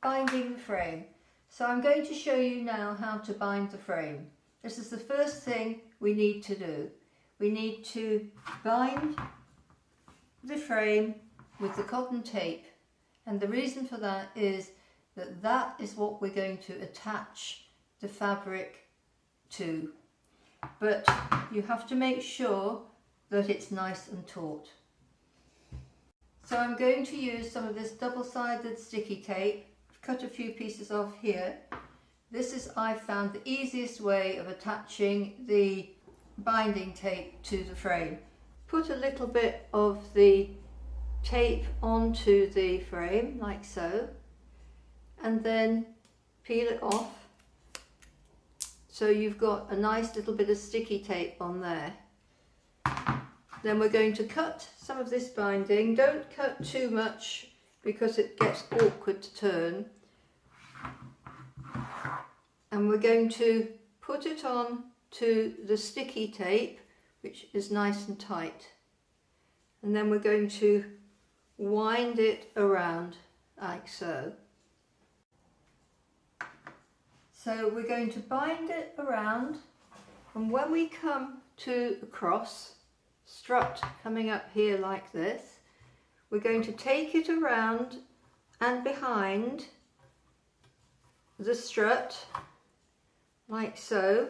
binding the frame. So I'm going to show you now how to bind the frame. This is the first thing we need to do. We need to bind the frame with the cotton tape, and the reason for that is that is what we're going to attach the fabric to. But you have to make sure that it's nice and taut. So I'm going to use some of this double-sided sticky tape. I've cut a few pieces off here. This is, I found, the easiest way of attaching the binding tape to the frame. Put a little bit of the tape onto the frame like so, and then peel it off so you've got a nice little bit of sticky tape on there. Then we're going to cut some of this binding. Don't cut too much because it gets awkward to turn. And we're going to put it on to the sticky tape, which is nice and tight. And then we're going to wind it around like so. So we're going to bind it around, and when we come to the cross strut coming up here like this, we're going to take it around and behind the strut like so,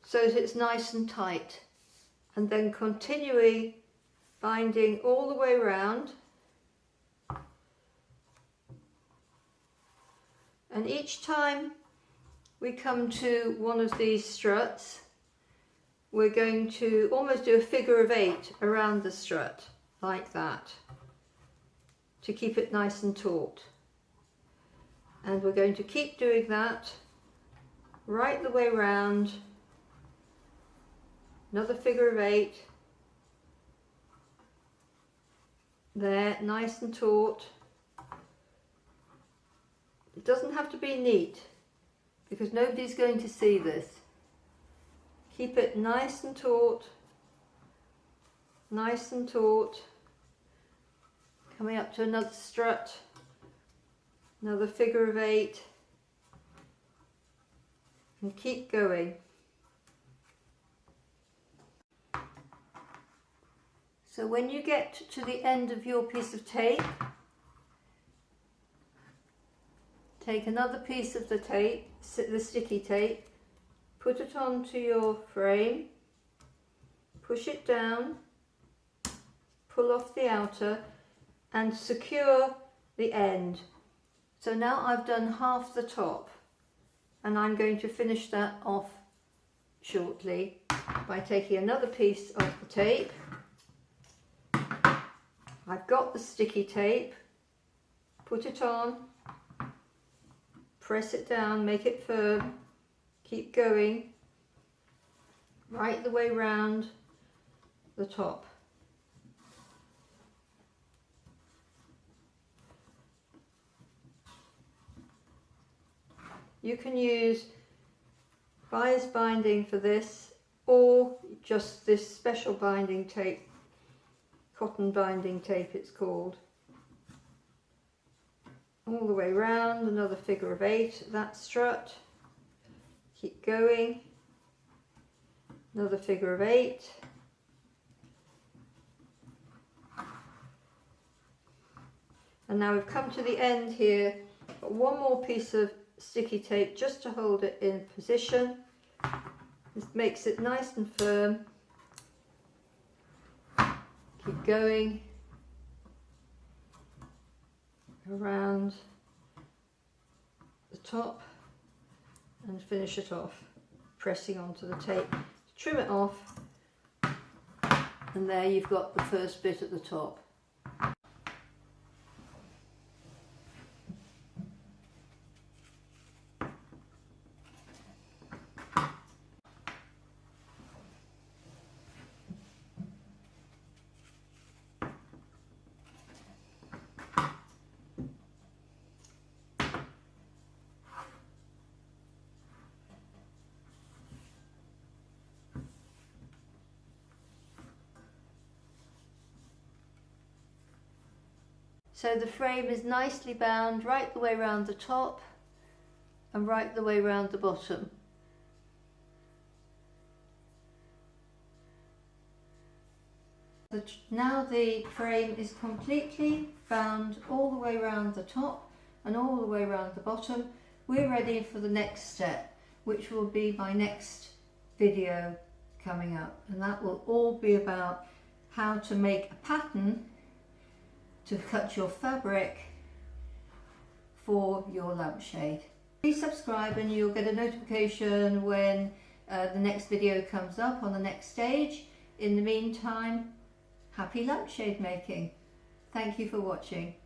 so that it's nice and tight, and then continually binding all the way around. And each time we come to one of these struts, we're going to almost do a figure of 8 around the strut, like that, to keep it nice and taut. And we're going to keep doing that right the way round. Another figure of 8. There, nice and taut. It doesn't have to be neat, because nobody's going to see this. Keep it nice and taut, nice and taut. Coming up to another strut, another figure of 8, and keep going. So when you get to the end of your piece of tape, take another piece of the tape, the sticky tape, put it onto your frame, push it down, pull off the outer and secure the end. So now I've done half the top, and I'm going to finish that off shortly by taking another piece of the tape. I've got the sticky tape, put it on, press it down, make it firm, keep going right the way round the top. You can use bias binding for this, or just this special binding tape, cotton binding tape it's called. All the way round, another figure of 8, that strut. Keep going, another figure of 8. And now we've come to the end here. Got one more piece of sticky tape just to hold it in position. This makes it nice and firm. Keep going around the top and finish it off, pressing onto the tape. Trim it off, and there you've got the first bit at the top. So the frame is nicely bound right the way around the top and right the way around the bottom. Now the frame is completely bound all the way around the top and all the way around the bottom. We're ready for the next step, which will be my next video coming up, and that will all be about how to make a pattern to cut your fabric for your lampshade. Please subscribe and you'll get a notification when the next video comes up on the next stage. In the meantime, happy lampshade making. Thank you for watching.